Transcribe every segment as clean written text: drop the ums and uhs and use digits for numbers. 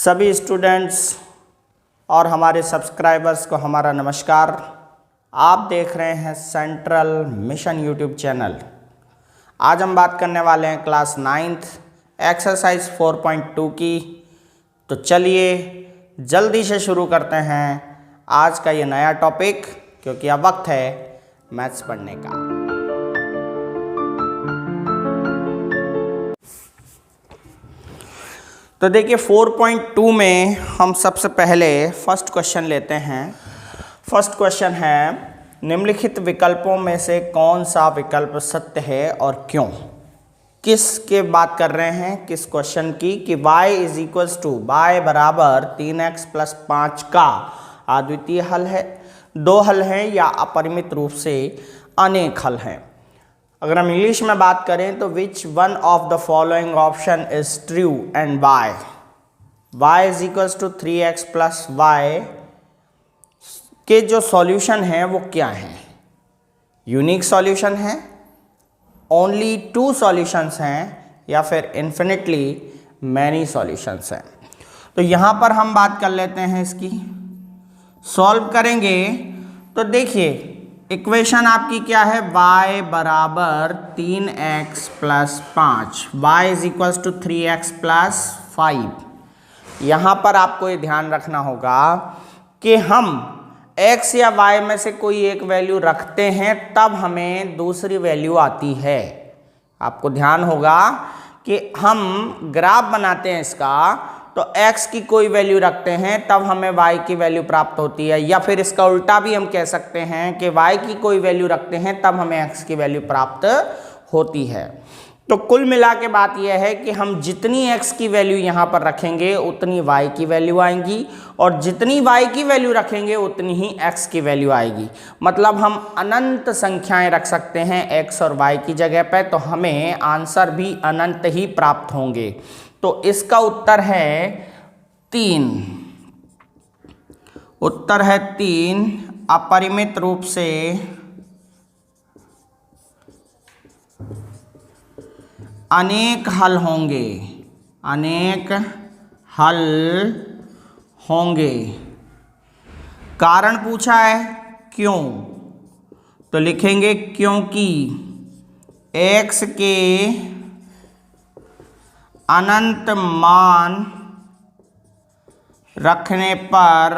सभी स्टूडेंट्स और हमारे सब्सक्राइबर्स को हमारा नमस्कार। आप देख रहे हैं सेंट्रल मिशन यूट्यूब चैनल। आज हम बात करने वाले हैं क्लास 9th एक्सरसाइज 4.2 की। तो चलिए जल्दी से शुरू करते हैं आज का ये नया टॉपिक, क्योंकि अब वक्त है मैथ्स पढ़ने का। तो देखिए 4.2 में हम सबसे पहले फर्स्ट क्वेश्चन लेते हैं। फर्स्ट क्वेश्चन है, निम्नलिखित विकल्पों में से कौन सा विकल्प सत्य है और क्यों। किसके बात कर रहे हैं, किस क्वेश्चन की, कि y is equals to y बराबर 3x प्लस 5 का अद्वितीय हल है, दो हल हैं या अपरिमित रूप से अनेक हल हैं। अगर हम इंग्लिश में बात करें तो which one of the following option is true and y. y is equals to 3x plus y के जो सॉल्यूशन है वो क्या है, यूनिक सॉल्यूशन है, ओनली 2 सॉल्यूशंस हैं, या फिर इन्फिनिटली मैनी सॉल्यूशंस हैं। तो यहाँ पर हम बात कर लेते हैं, इसकी सॉल्व करेंगे। तो देखिए इक्वेशन आपकी क्या है, y बराबर 3x plus 5, y is equals to 3x plus 5। यहाँ पर आपको ये ध्यान रखना होगा कि हम x या y में से कोई एक वैल्यू रखते हैं तब हमें दूसरी वैल्यू आती है। आपको ध्यान होगा कि हम ग्राफ बनाते हैं इसका, तो x की कोई वैल्यू रखते हैं तब हमें y की वैल्यू प्राप्त होती है, या फिर इसका उल्टा भी हम कह सकते हैं कि y की कोई वैल्यू रखते हैं तब हमें x की वैल्यू प्राप्त होती है। तो कुल मिला के बात यह है कि हम जितनी x की वैल्यू यहाँ पर रखेंगे उतनी y की वैल्यू आएंगी, और जितनी y की वैल्यू रखेंगे उतनी ही x की वैल्यू आएगी। मतलब हम अनंत संख्याएं रख सकते हैं x और y की जगह पर, तो हमें आंसर भी अनंत ही प्राप्त होंगे। तो इसका उत्तर है 3। उत्तर है 3। अपरिमित रूप से अनेक हल होंगे, अनेक हल होंगे। कारण पूछा है क्यों, तो लिखेंगे क्योंकि x के अनंत मान रखने पर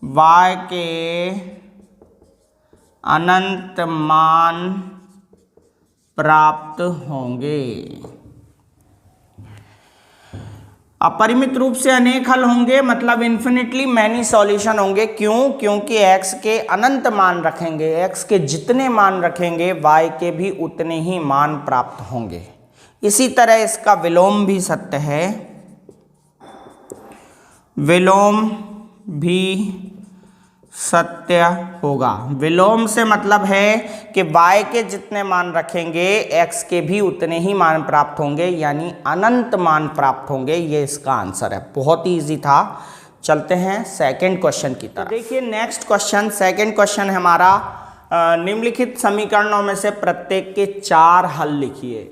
y के अनंत मान प्राप्त होंगे। अपरिमित रूप से अनेक हल होंगे मतलब इन्फिनिटली मैनी सॉल्यूशन होंगे। क्यों? क्योंकि x के अनंत मान रखेंगे, x के जितने मान रखेंगे y के भी उतने ही मान प्राप्त होंगे। इसी तरह इसका विलोम भी सत्य है, विलोम भी सत्य होगा। विलोम से मतलब है कि y के जितने मान रखेंगे x के भी उतने ही मान प्राप्त होंगे, यानी अनंत मान प्राप्त होंगे। ये इसका आंसर है। बहुत ही इजी था। चलते हैं सेकंड क्वेश्चन की तरफ। देखिए नेक्स्ट क्वेश्चन, सेकंड क्वेश्चन है हमारा, निम्नलिखित समीकरणों में से प्रत्येक के 4 हल लिखिए।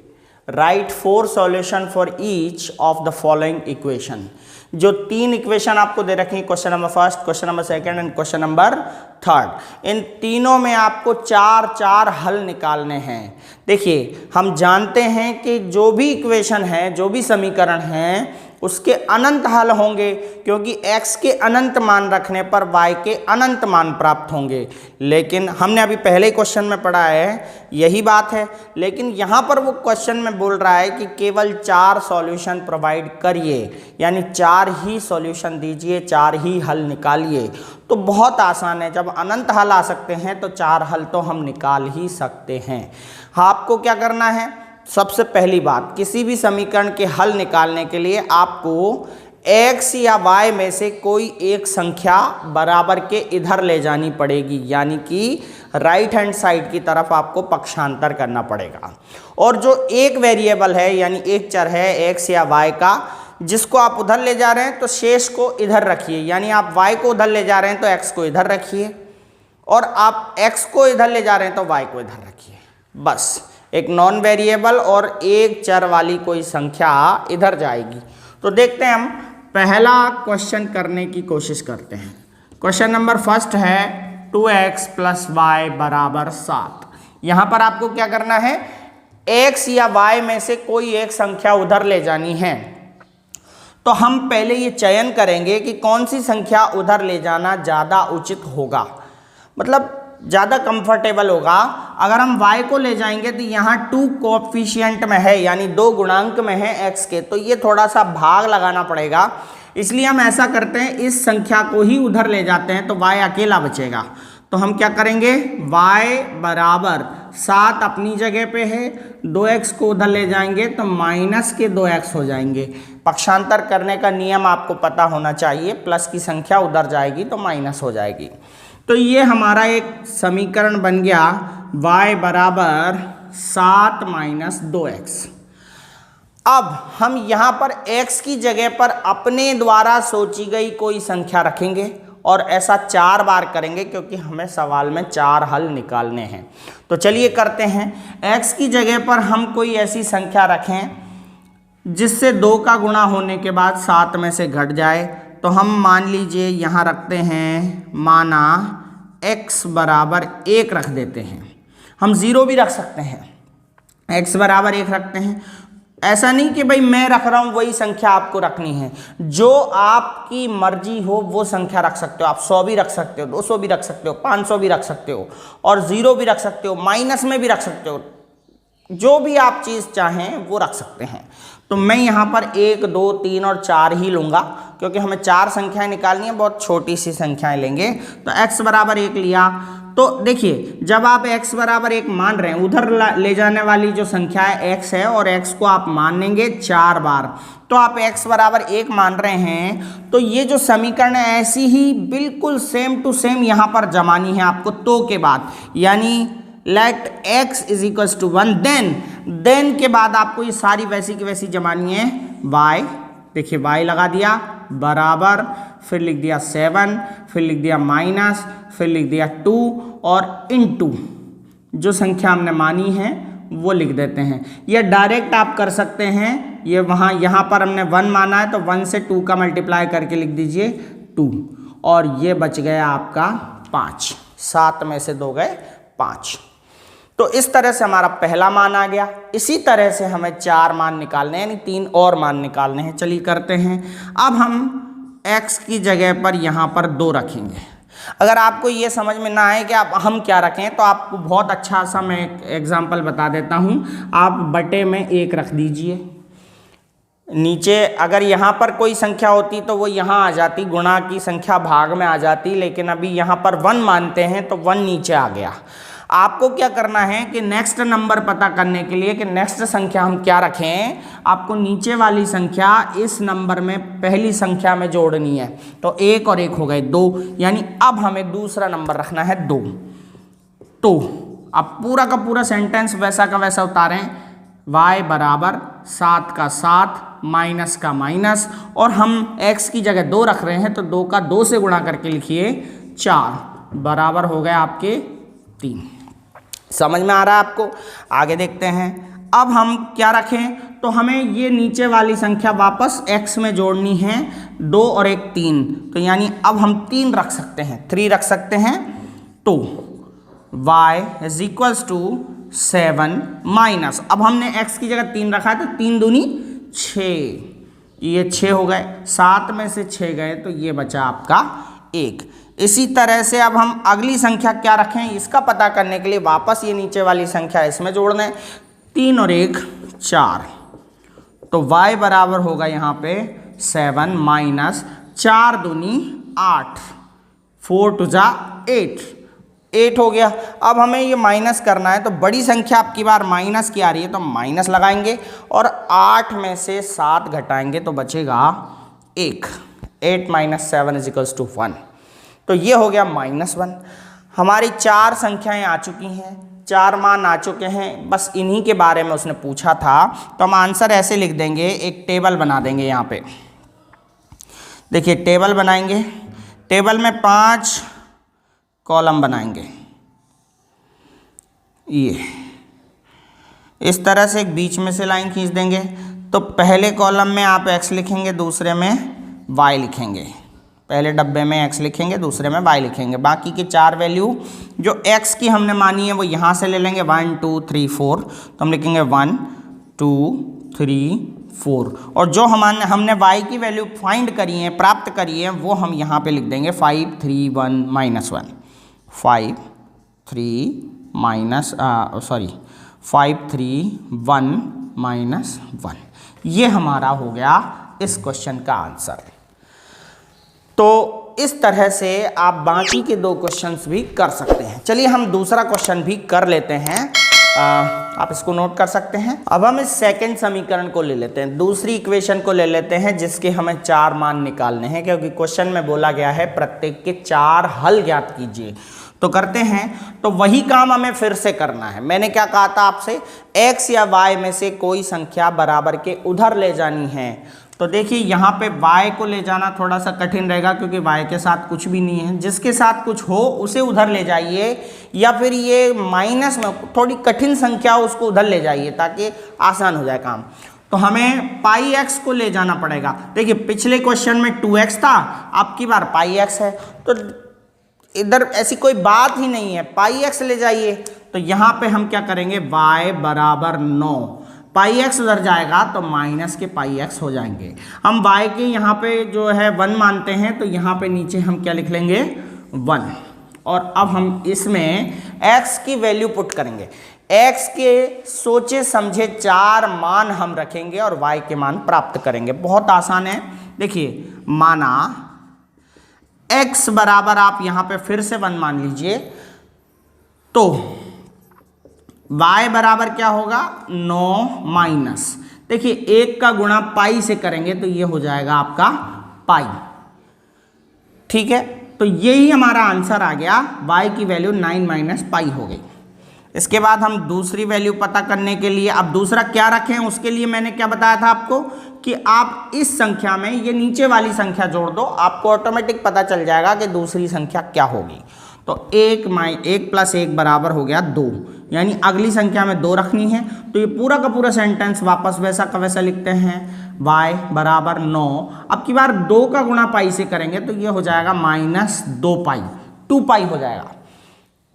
Write 4 solution for each of the following equation. जो 3 इक्वेशन आपको दे रखी है, question number first, question number second and question number third, इन तीनों में आपको 4 हल निकालने हैं। देखिए हम जानते हैं कि जो भी इक्वेशन है, जो भी समीकरण है, उसके अनंत हल होंगे, क्योंकि x के अनंत मान रखने पर y के अनंत मान प्राप्त होंगे। लेकिन हमने अभी पहले क्वेश्चन में पढ़ा है, यही बात है। लेकिन यहाँ पर वो क्वेश्चन में बोल रहा है कि केवल 4 सॉल्यूशन प्रोवाइड करिए, यानी 4 ही सॉल्यूशन दीजिए, 4 ही हल निकालिए। तो बहुत आसान है, जब अनंत हल आ सकते हैं तो 4 हल तो हम निकाल ही सकते हैं। आपको क्या करना है, सबसे पहली बात, किसी भी समीकरण के हल निकालने के लिए आपको x या y में से कोई एक संख्या बराबर के इधर ले जानी पड़ेगी, यानी कि राइट हैंड साइड की तरफ आपको पक्षांतर करना पड़ेगा। और जो एक वेरिएबल है, यानी एक चर है x या y का, जिसको आप उधर ले जा रहे हैं तो शेष को इधर रखिए, यानी आप y को उधर ले जा रहे हैं तो x को इधर रखिए, और आप x को इधर ले जा रहे हैं तो y को इधर रखिए। बस एक नॉन वेरिएबल और एक चर वाली कोई संख्या इधर जाएगी। तो देखते हैं हम पहला क्वेश्चन करने की कोशिश करते हैं। क्वेश्चन नंबर फर्स्ट है 2x + y = 7। यहाँ पर आपको क्या करना है, x या y में से कोई एक संख्या उधर ले जानी है। तो हम पहले ये चयन करेंगे कि कौन सी संख्या उधर ले जाना ज़्यादा उचित होगा, मतलब ज़्यादा कंफर्टेबल होगा। अगर हम y को ले जाएंगे तो यहाँ 2 कोएफिशिएंट में है, यानी 2 गुणांक में है x के, तो ये थोड़ा सा भाग लगाना पड़ेगा। इसलिए हम ऐसा करते हैं, इस संख्या को ही उधर ले जाते हैं तो y अकेला बचेगा। तो हम क्या करेंगे, y बराबर 7 अपनी जगह पे है, 2x को उधर ले जाएंगे तो -2x हो जाएंगे। पक्षांतर करने का नियम आपको पता होना चाहिए, प्लस की संख्या उधर जाएगी तो माइनस हो जाएगी। तो ये हमारा एक समीकरण बन गया, y बराबर 7 - 2x। अब हम यहाँ पर x की जगह पर अपने द्वारा सोची गई कोई संख्या रखेंगे और ऐसा 4 बार करेंगे, क्योंकि हमें सवाल में 4 हल निकालने हैं। तो चलिए करते हैं। x की जगह पर हम कोई ऐसी संख्या रखें जिससे 2 का गुणा होने के बाद 7 में से घट जाए। तो हम मान लीजिए यहाँ रखते हैं, माना x बराबर 1 रख देते हैं। हम 0 भी रख सकते हैं, x बराबर 1 रखते हैं। ऐसा नहीं कि भाई मैं रख रहा हूँ वही संख्या आपको रखनी है, जो आपकी मर्जी हो वो संख्या रख सकते हो। आप 100 भी रख सकते हो, 200 भी रख सकते हो, 500 भी रख सकते हो, और 0 भी रख सकते हो, माइनस में भी रख सकते हो। जो भी आप चीज़ चाहें वो रख सकते हैं। तो मैं यहाँ पर 1, 2, 3 और 4 ही लूँगा, क्योंकि हमें 4 संख्याएं निकालनी है, बहुत छोटी सी संख्याएं लेंगे। तो x बराबर 1 लिया। तो देखिए, जब आप x बराबर 1 मान रहे हैं, उधर ले जाने वाली जो संख्या है x है, और x को आप मानेंगे 4 बार। तो आप x बराबर 1 मान रहे हैं, तो ये जो समीकरण है ऐसी ही बिल्कुल सेम टू सेम यहाँ पर जमानी है आपको तो के बाद, यानी लेट x = 1, देन के बाद आपको ये सारी वैसी की वैसी जमानी है। y, देखिए y लगा दिया बराबर, फिर लिख दिया 7, फिर लिख दिया माइनस, फिर लिख दिया 2 और इनटू जो संख्या हमने मानी है वो लिख देते हैं। ये डायरेक्ट आप कर सकते हैं, ये वहाँ यहाँ पर हमने 1 माना है तो 1 से 2 का मल्टीप्लाई करके लिख दीजिए 2, और ये बच गया आपका 5। 7 में से 2 गए 5। तो इस तरह से हमारा पहला मान आ गया। इसी तरह से हमें 4 मान निकालने हैं, यानी 3 और मान निकालने हैं। चलिए करते हैं। अब हम x की जगह पर यहाँ पर 2 रखेंगे। अगर आपको ये समझ में ना आए कि हम क्या रखें, तो आपको बहुत अच्छा सा मैं एक एग्जाम्पल बता देता हूँ। आप बटे में 1 रख दीजिए। नीचे अगर यहाँ पर कोई संख्या होती तो वो यहाँ आ जाती, गुणा की संख्या भाग में आ जाती, लेकिन अभी यहाँ पर 1 मानते हैं तो 1 नीचे आ गया। आपको क्या करना है कि नेक्स्ट नंबर पता करने के लिए कि नेक्स्ट संख्या हम क्या रखें, आपको नीचे वाली संख्या इस नंबर में पहली संख्या में जोड़नी है। तो 1 और 1 हो गए 2, यानी अब हमें दूसरा नंबर रखना है 2। तो अब पूरा का पूरा सेंटेंस वैसा का वैसा उतारें, y बराबर 7 का 7 माइनस का माइनस, और हम x की जगह 2 रख रहे हैं तो 2 का 2 से गुणा करके लिखिए 4, बराबर हो गए आपके 3। समझ में आ रहा है आपको? आगे देखते हैं। अब हम क्या रखें, तो हमें ये नीचे वाली संख्या वापस x में जोड़नी है, 2 और 1 3, तो यानी अब हम 3 रख सकते हैं, 3 रख सकते हैं। तो y = 7 माइनस, अब हमने x की जगह 3 रखा है तो 3 दूनी 6, ये 6 हो गए, 7 में से 6 गए तो ये बचा आपका 1। इसी तरह से अब हम अगली संख्या क्या रखें, इसका पता करने के लिए वापस ये नीचे वाली संख्या इसमें जोड़ना है, 3 और 1 4, तो y बराबर होगा यहाँ पे 7 माइनस 4 दूनी 8, 4 2 8, 8 हो गया। अब हमें ये माइनस करना है, तो बड़ी संख्या आपकी बार माइनस की आ रही है तो माइनस लगाएंगे, और 8 में से 7 घटाएंगे तो बचेगा 1। 8 - 7 = 1। तो ये हो गया -1। हमारी 4 संख्याएं आ चुकी हैं, 4 मान आ चुके हैं, बस इन्हीं के बारे में उसने पूछा था। तो हम आंसर ऐसे लिख देंगे, एक टेबल बना देंगे यहाँ पे। देखिए टेबल बनाएंगे, टेबल में 5 कॉलम बनाएंगे। ये इस तरह से एक बीच में से लाइन खींच देंगे। तो पहले कॉलम में आप x लिखेंगे, दूसरे में y लिखेंगे, पहले डब्बे में x लिखेंगे, दूसरे में y लिखेंगे। बाकी की 4 वैल्यू जो x की हमने मानी है वो यहाँ से ले लेंगे, 1 2 3 4, तो हम लिखेंगे 1 2 3 4, और जो हमने y की वैल्यू फाइंड करी है, प्राप्त करी है, वो हम यहाँ पे लिख देंगे 5 3 1 -1, 5 3 -1, ये हमारा हो गया इस क्वेश्चन का आंसर। तो इस तरह से आप बाकी के 2 क्वेश्चंस भी कर सकते हैं। चलिए हम दूसरा क्वेश्चन भी कर लेते हैं, आप इसको नोट कर सकते हैं। अब हम इस सेकंड समीकरण को ले लेते हैं, दूसरी इक्वेशन को ले लेते हैं जिसके हमें 4 मान निकालने हैं, क्योंकि क्वेश्चन में बोला गया है प्रत्येक के 4 हल ज्ञात कीजिए। तो करते हैं, तो वही काम हमें फिर से करना है। मैंने क्या कहा था आपसे, x या y में से कोई संख्या बराबर के उधर ले जानी है। तो देखिए यहाँ पे y को ले जाना थोड़ा सा कठिन रहेगा, क्योंकि y के साथ कुछ भी नहीं है। जिसके साथ कुछ हो उसे उधर ले जाइए, या फिर ये माइनस में थोड़ी कठिन संख्या हो उसको उधर ले जाइए, ताकि आसान हो जाए काम। तो हमें पाई x को ले जाना पड़ेगा। देखिए पिछले क्वेश्चन में 2x था, अब की बार पाई x है, तो इधर ऐसी कोई बात ही नहीं है, पाई x ले जाइए। तो यहाँ पे हम क्या करेंगे, y बराबर 9, पाई x उधर जाएगा तो माइनस के पाई x हो जाएंगे। हम y के यहाँ पे जो है 1 मानते हैं, तो यहाँ पे नीचे हम क्या लिख लेंगे, 1। और अब हम इसमें x की वैल्यू पुट करेंगे, x के सोचे समझे 4 मान हम रखेंगे और y के मान प्राप्त करेंगे। बहुत आसान है। देखिए माना x बराबर, आप यहाँ पे फिर से 1 मान लीजिए, तो y बराबर क्या होगा, 9 माइनस, देखिए 1 का गुणा पाई से करेंगे तो ये हो जाएगा आपका पाई। ठीक है, तो यही हमारा आंसर आ गया, y की वैल्यू 9 - पाई हो गई। इसके बाद हम दूसरी वैल्यू पता करने के लिए, अब दूसरा क्या रखें, उसके लिए मैंने क्या बताया था आपको कि आप इस संख्या में ये नीचे वाली संख्या जोड़ दो, आपको ऑटोमेटिक पता चल जाएगा कि दूसरी संख्या क्या होगी। तो 1 + 1 बराबर हो गया 2, यानी अगली संख्या में 2 रखनी है। तो ये पूरा का पूरा सेंटेंस वापस वैसा का वैसा लिखते हैं, y बराबर 9, अब की बार 2 का गुणा पाई से करेंगे तो ये हो जाएगा -2 पाई, 2 पाई हो जाएगा।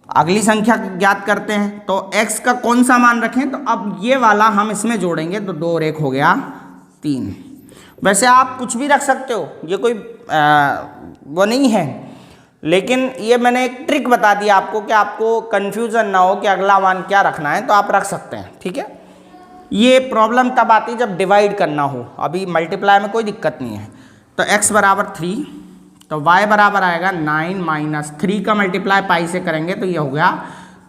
अगली संख्या ज्ञात करते हैं, तो x का कौन सा मान रखें, तो अब ये वाला हम इसमें जोड़ेंगे, तो 2 और 1 हो गया 3। वैसे आप कुछ भी रख सकते हो, ये कोई वो नहीं है, लेकिन ये मैंने एक ट्रिक बता दी आपको कि आपको कन्फ्यूज़न ना हो कि अगला मान क्या रखना है, तो आप रख सकते हैं। ठीक है, ये प्रॉब्लम तब आती है जब डिवाइड करना हो, अभी मल्टीप्लाई में कोई दिक्कत नहीं है। तो x बराबर 3, तो y बराबर आएगा 9 - 3 का मल्टीप्लाई पाई से करेंगे तो ये हो गया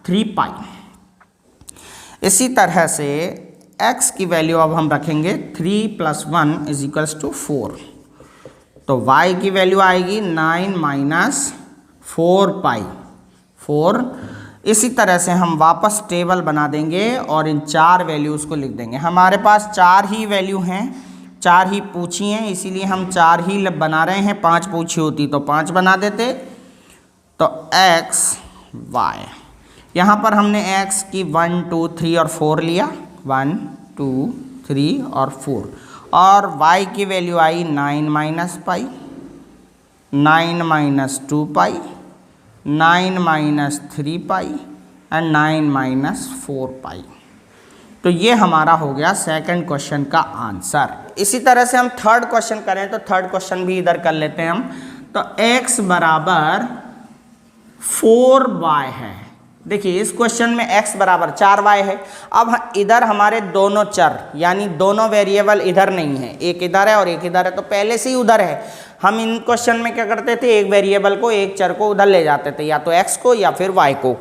3 पाई। इसी तरह से x की वैल्यू अब हम रखेंगे 3 + 1 = 4, तो y की वैल्यू आएगी 9 - 4 पाई 4। इसी तरह से हम वापस टेबल बना देंगे और इन 4 वैल्यूज़ को लिख देंगे। हमारे पास 4 ही वैल्यू हैं, 4 ही पूछी हैं, इसीलिए हम 4 ही बना रहे हैं। 5 पूछी होती तो 5 बना देते। तो x y, यहाँ पर हमने x की 1 2 3 और 4 लिया, 1 2 3 और 4, और y की value I 9 - pi, 9 - 2 pi, 9 - 3 pi and 9 - 4 पाई। तो ये हमारा हो गया सेकंड क्वेश्चन का आंसर। इसी तरह से हम थर्ड क्वेश्चन करें, तो थर्ड क्वेश्चन भी इधर कर लेते हैं हम। तो x बराबर 4y है। देखिए इस क्वेश्चन में x बराबर 4y है। अब इधर हमारे दोनों चर यानी दोनों वेरिएबल इधर नहीं है, एक इधर है और एक इधर है, तो पहले से ही उधर है। हम इन क्वेश्चन में क्या करते थे, एक वेरिएबल को, एक चर को उधर ले जाते थे, या तो x को या फिर y को।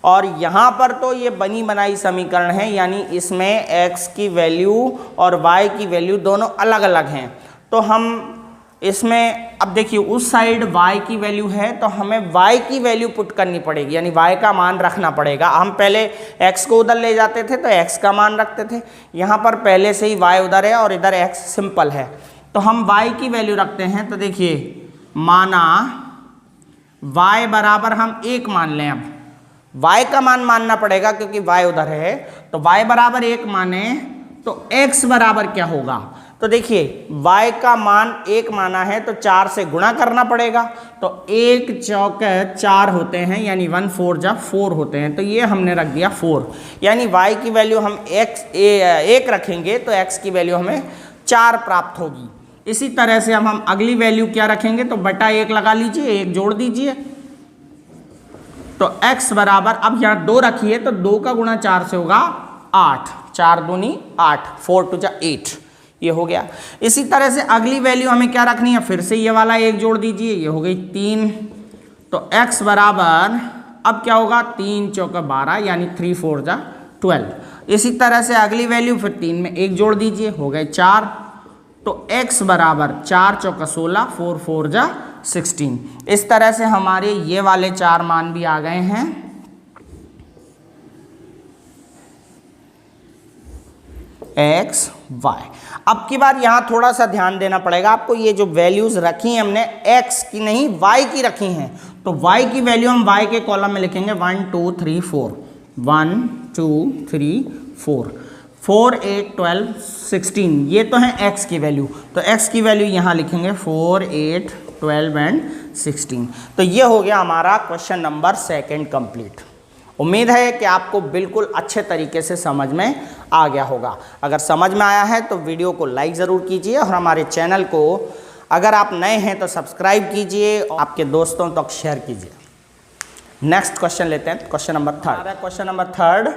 और यहाँ पर तो ये बनी बनाई समीकरण है, यानी इसमें x की वैल्यू और y की वैल्यू दोनों अलग अलग हैं। तो हम इसमें अब देखिए उस साइड y की वैल्यू है, तो हमें y की वैल्यू पुट करनी पड़ेगी, यानी y का मान रखना पड़ेगा। हम पहले x को उधर ले जाते थे तो x का मान रखते थे, यहाँ पर पहले से ही y उधर है और इधर x सिंपल है, तो हम y की वैल्यू रखते हैं। तो देखिए माना y बराबर हम 1 मान लें, अब y का मान मानना पड़ेगा क्योंकि y उधर है, तो y बराबर 1 माने तो x बराबर क्या होगा, तो तो देखिए y का मान 1 माना है तो 4 से गुणा करना पड़ेगा, तो 1 चौके 4 होते हैं, यानी 1 4 जा 4 होते हैं, तो ये हमने रख दिया 4, यानी y की वैल्यू हम 1 रखेंगे तो x की वैल्यू हमें 4 प्राप्त होगी। इसी तरह से हम अगली वैल्यू क्या रखेंगे, तो बटा 1 लगा लीजिए, 1 जोड़ दीजिए, तो x बराबर, अब यहाँ 2 रखिए तो 2 का गुणा 4 से होगा 8, 4 दूनी 8, 4 2 जा 8, ये हो गया। इसी तरह से अगली वैल्यू हमें क्या रखनी है, फिर से ये वाला 1 जोड़ दीजिए, ये हो गई 3, तो x बराबर अब क्या होगा, 3 चौका 12, यानी 3 4 जा 12। इसी तरह से अगली वैल्यू फिर 3 में 1 जोड़ दीजिए, हो गए 4, तो x बराबर 4 चौका 16, 4 4 जा 16। इस तरह से हमारे ये वाले 4 मान भी आ गए हैं। x y। अब की बार यहाँ थोड़ा सा ध्यान देना पड़ेगा आपको, ये जो वैल्यूज रखी हैं हमने x की नहीं y की रखी हैं, तो y की वैल्यू हम y के कॉलम में लिखेंगे 1 2 3 4, 1 2 3 4, 4 8 12 16, ये तो है x की वैल्यू, तो x की वैल्यू यहाँ लिखेंगे 4 8 12 एंड 16। तो ये हो गया हमारा क्वेश्चन नंबर 2 कंप्लीट। उम्मीद है कि आपको बिल्कुल अच्छे तरीके से समझ में आ गया होगा। अगर समझ में आया है तो वीडियो को लाइक ज़रूर कीजिए और हमारे चैनल को अगर आप नए हैं तो सब्सक्राइब कीजिए और आपके दोस्तों तक शेयर कीजिए। नेक्स्ट क्वेश्चन लेते हैं, क्वेश्चन नंबर 3। क्वेश्चन नंबर 3,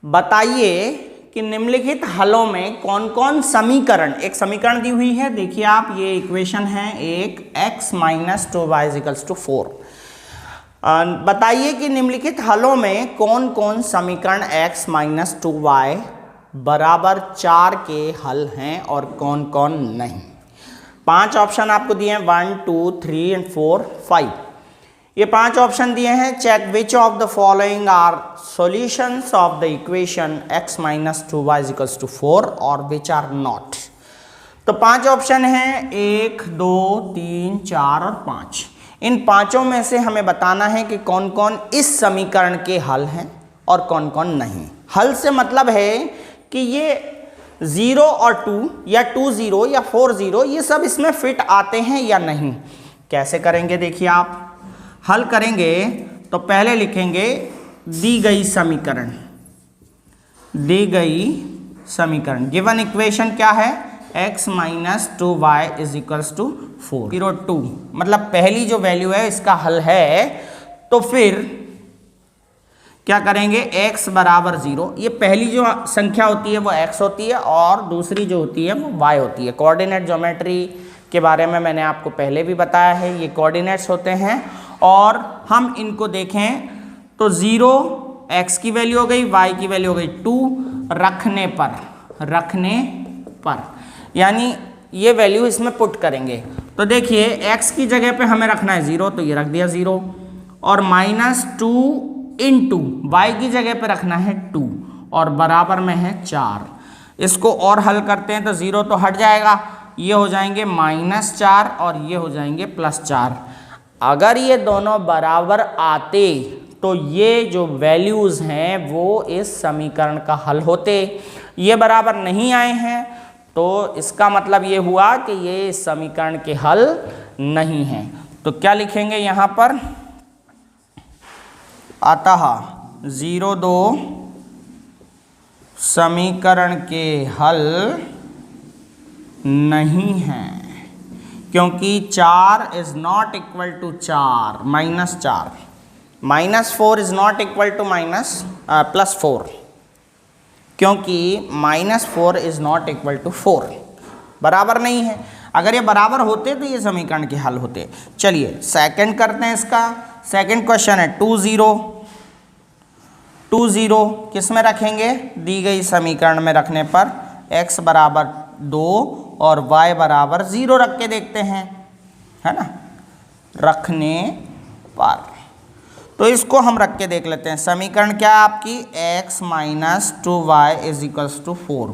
बताइए कि निम्नलिखित हलों में कौन कौन समीकरण, एक समीकरण दी हुई है, देखिए आप, ये इक्वेशन है एक, x - 2y = 4। बताइए कि निम्नलिखित हलों में कौन कौन समीकरण x - 2y बराबर 4 के हल हैं और कौन कौन नहीं। 5 ऑप्शन आपको दिए हैं, 1 2 3 एंड 4 5। ये 5 ऑप्शन दिए हैं, check which of the following are solutions of the equation x - 2y = 4 और विच आर नॉट। तो 5 ऑप्शन हैं, 1 2 3 4 और 5। इन पांचों में से हमें बताना है कि कौन कौन इस समीकरण के हल हैं और कौन कौन नहीं। हल से मतलब है कि ये 0 और 2 या 2 0 या 4 0 ये सब इसमें फिट आते हैं या नहीं। कैसे करेंगे, देखिए आप हल करेंगे तो पहले लिखेंगे दी गई समीकरण, गिवन इक्वेशन क्या है, x - 2y = 4, 0 2, मतलब पहली जो वैल्यू है इसका हल है, तो फिर क्या करेंगे, x बराबर 0, ये पहली जो संख्या होती है वो x होती है और दूसरी जो होती है वो y होती है। कोऑर्डिनेट ज्योमेट्री के बारे में मैंने आपको पहले भी बताया है, ये कोऑर्डिनेट्स होते हैं और हम इनको देखें तो 0 x की वैल्यू हो गई, y की वैल्यू हो गई 2, रखने पर यानी ये वैल्यू इसमें पुट करेंगे। तो देखिए x की जगह पे हमें रखना है 0, तो ये रख दिया 0, और -2 इंटू y की जगह पे रखना है 2 और बराबर में है 4। इसको और हल करते हैं तो 0 तो हट जाएगा, ये हो जाएंगे -4 और ये हो जाएंगे +4। अगर ये दोनों बराबर आते तो ये जो वैल्यूज़ हैं वो इस समीकरण का हल होते। ये बराबर नहीं आए हैं तो इसका मतलब ये हुआ कि ये इस समीकरण के हल नहीं हैं। तो क्या लिखेंगे यहाँ पर, अतः 0 2 समीकरण के हल नहीं हैं, क्योंकि 4 is not equal to 4, -4, -4 is not equal to +4, क्योंकि -4 इज नॉट इक्वल टू 4, बराबर नहीं है। अगर ये बराबर होते तो ये समीकरण के हल होते। चलिए सेकंड करते हैं इसका। सेकंड क्वेश्चन है 2 0 किस में रखेंगे, दी गई समीकरण में रखने पर x बराबर 2 और y बराबर 0 रख के देखते हैं, है ना, रखने पर। तो इसको हम रख के देख लेते हैं। समीकरण क्या है आपकी, x - 2y = 4।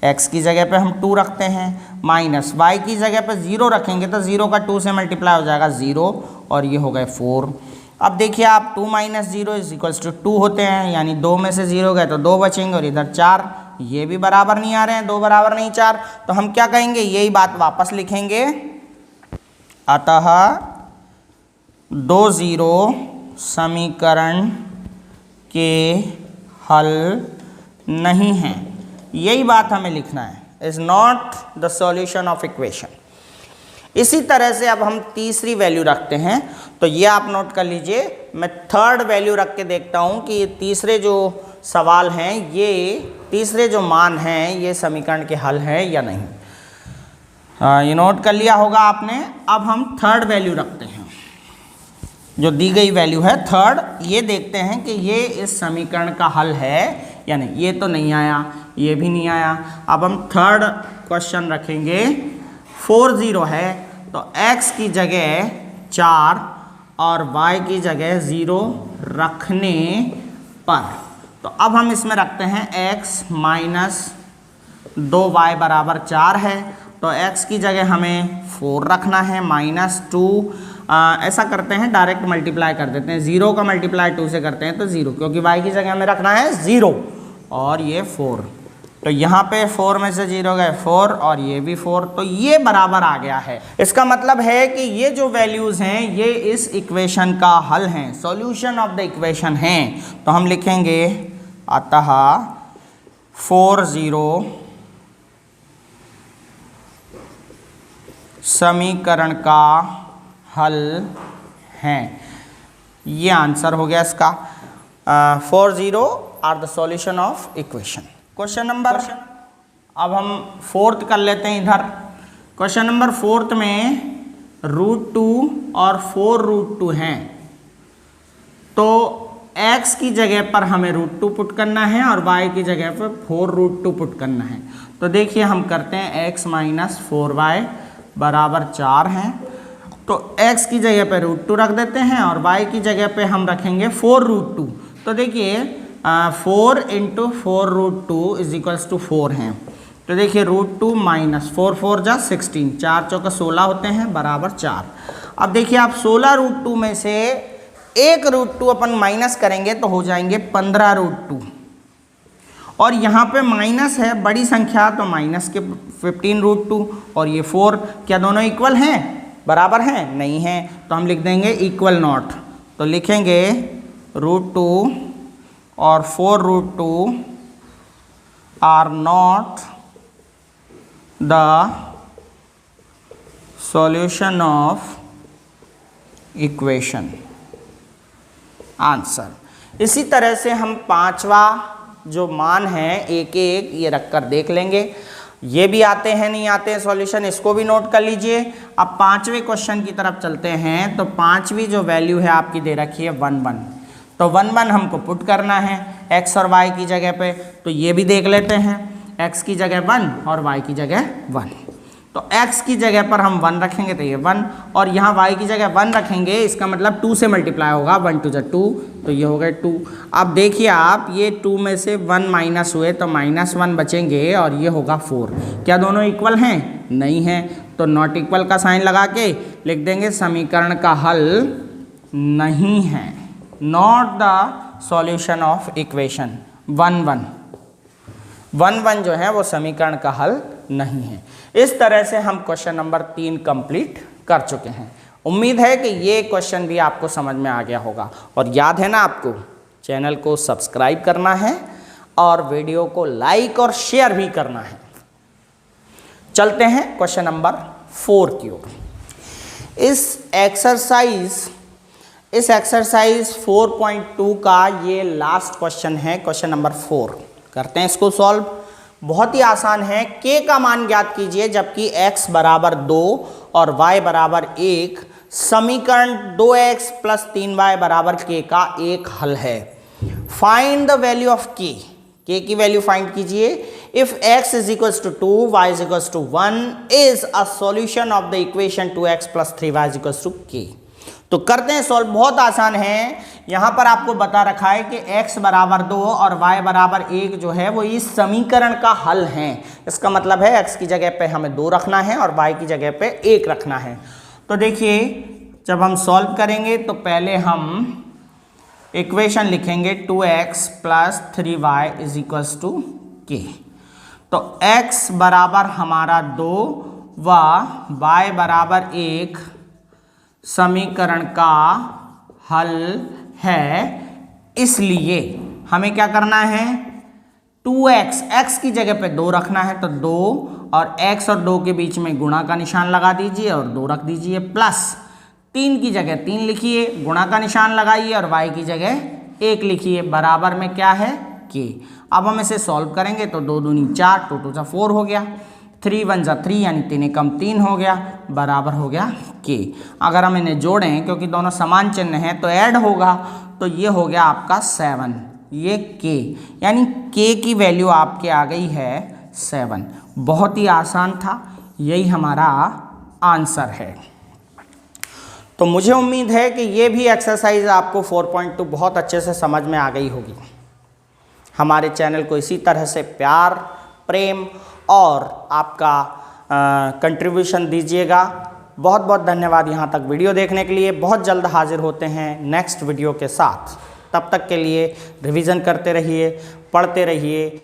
x की जगह पे हम 2 रखते हैं, माइनस y की जगह पे 0 रखेंगे तो 0 का 2 से मल्टीप्लाई हो जाएगा 0 और ये हो गए 4। अब देखिए आप 2 - 0 = 2 होते हैं, यानी 2 में से 0 गए तो 2 बचेंगे और इधर 4, ये भी बराबर नहीं आ रहे हैं, 2 बराबर नहीं 4, तो हम क्या कहेंगे, यही बात वापस लिखेंगे। अतः 2 जीरो समीकरण के हल नहीं हैं, यही बात हमें लिखना है, is not the solution of equation. इसी तरह से अब हम तीसरी वैल्यू रखते हैं, तो ये आप नोट कर लीजिए। मैं थर्ड वैल्यू रख के देखता हूँ कि ये तीसरे जो सवाल हैं, ये तीसरे जो मान हैं, ये समीकरण के हल हैं या नहीं। ये नोट कर लिया होगा आपने। अब हम थर्ड वैल्यू रखते हैं, जो दी गई वैल्यू है थर्ड, ये देखते हैं कि ये इस समीकरण का हल है या नहीं। ये तो नहीं आया, ये भी नहीं आया। अब हम थर्ड क्वेश्चन रखेंगे। 4 0 है तो x की जगह 4 और y की जगह 0 रखने पर, तो अब हम इसमें रखते हैं x माइनस 2y बराबर 4 है, तो x की जगह हमें 4 रखना है माइनस 2। ऐसा करते हैं, डायरेक्ट मल्टीप्लाई कर देते हैं, 0 का मल्टीप्लाई 2 से करते हैं तो 0, क्योंकि y की जगह हमें रखना है 0 और ये 4, तो यहाँ पे 4 में से 0 गए 4 और ये भी 4, तो ये बराबर आ गया है। इसका मतलब है कि ये जो वैल्यूज हैं ये इस इक्वेशन का हल हैं, सॉल्यूशन ऑफ द इक्वेशन हैं। तो हम लिखेंगे अतः 4 0 समीकरण का हल हैं, ये आंसर हो गया इसका। 4 0 are the solution of equation. Question number, अब हम फोर्थ कर लेते हैं इधर। क्वेश्चन नंबर 4 में √2 और 4√2 हैं, तो x की जगह पर हमें √2 पुट करना है और y की जगह पर 4√2 पुट करना है। तो देखिए हम करते हैं x माइनस 4y बराबर 4 हैं, तो x की जगह पे √2 रख देते हैं और y की जगह पे हम रखेंगे 4√2। तो देखिए 4 इंटू 4√2 इज इक्वल्स टू 4 हैं, तो देखिए √2 माइनस 4 4 जा 16, 4 चौका 16 होते हैं बराबर 4। अब देखिए आप 16√2 में से एक √2 अपन माइनस करेंगे तो हो जाएंगे 15√2, और यहाँ पे माइनस है बड़ी संख्या, तो माइनस के 15√2 और ये 4 क्या दोनों इक्वल हैं, बराबर हैं, नहीं हैं, तो हम लिख देंगे इक्वल नॉट। तो लिखेंगे √2 और 4√2 are not the solution of equation, answer. इसी तरह से हम पांचवा जो मान है एक एक ये रखकर देख लेंगे, ये भी आते हैं नहीं आते हैं सॉल्यूशन, इसको भी नोट कर लीजिए। अब पांचवें क्वेश्चन की तरफ चलते हैं, तो पांचवी जो वैल्यू है आपकी दे रखी है 1 1, तो 1 1 हमको पुट करना है x और y की जगह पे, तो ये भी देख लेते हैं, x की जगह 1 और y की जगह 1, तो x की जगह पर हम 1 रखेंगे तो ये 1, और यहाँ y की जगह 1 रखेंगे, इसका मतलब 2 से मल्टीप्लाई होगा, 1 2 2, तो ये हो गए 2। अब देखिए आप ये 2 में से 1 माइनस हुए तो -1 बचेंगे और ये होगा 4, क्या दोनों इक्वल हैं, नहीं हैं, तो नॉट इक्वल का साइन लगा के लिख देंगे समीकरण का हल नहीं है, not the solution of equation. 1 1 जो है वो समीकरण का हल नहीं है। इस तरह से हम क्वेश्चन नंबर 3 कंप्लीट कर चुके हैं। उम्मीद है कि ये क्वेश्चन भी आपको समझ में आ गया होगा, और याद है ना आपको चैनल को सब्सक्राइब करना है और वीडियो को लाइक और शेयर भी करना है। चलते हैं क्वेश्चन नंबर 4 की ओर। इस एक्सरसाइज 4.2 का ये लास्ट क्वेश्चन है, क्वेश्चन नंबर 4। करते हैं इसको सॉल्व। बहुत ही आसान है। k का मान ज्ञात कीजिए जबकि x बराबर 2 और y बराबर 1, समीकरण 2x प्लस 3y बराबर k का एक हल है। Find the value of k, k की वैल्यू फाइंड कीजिए। If x is equals to 2, y is equals to 1 is a solution of the equation 2x plus 3y is equals to k। तो करते हैं solve, बहुत आसान है। यहाँ पर आपको बता रखा है कि x बराबर 2 और y बराबर 1 जो है वो इस समीकरण का हल है। इसका मतलब है x की जगह पे हमें 2 रखना है और y की जगह पे 1 रखना है। तो देखिए जब हम सॉल्व करेंगे तो पहले हम इक्वेशन लिखेंगे 2x plus 3y is equals to k। तो x बराबर हमारा 2 व y बराबर 1 समीकरण का हल है। इसलिए हमें क्या करना है, 2x, x की जगह पे 2 रखना है, तो 2 और x और 2 के बीच में गुणा का निशान लगा दीजिए और 2 रख दीजिए, प्लस 3 की जगह 3 लिखिए, गुणा का निशान लगाइए और y की जगह 1 लिखिए, बराबर में क्या है k। अब हम इसे सॉल्व करेंगे तो 2 दूनी 4, 2 टू 4 हो गया, 3 1 3 यानी 3 एकम 3 हो गया, बराबर हो गया k। अगर हम इन्हें जोड़ें क्योंकि दोनों समान चिन्ह हैं तो ऐड होगा, तो ये हो गया आपका 7, ये k, यानी k की वैल्यू आपके आ गई है 7। बहुत ही आसान था, यही हमारा आंसर है। तो मुझे उम्मीद है कि ये भी एक्सरसाइज आपको 4.2 बहुत अच्छे से समझ में आ गई होगी। हमारे चैनल को इसी तरह से प्यार, प्रेम और आपका कंट्रीब्यूशन दीजिएगा। बहुत बहुत धन्यवाद यहाँ तक वीडियो देखने के लिए। बहुत जल्द हाजिर होते हैं नेक्स्ट वीडियो के साथ। तब तक के लिए रिवीजन करते रहिए, पढ़ते रहिए।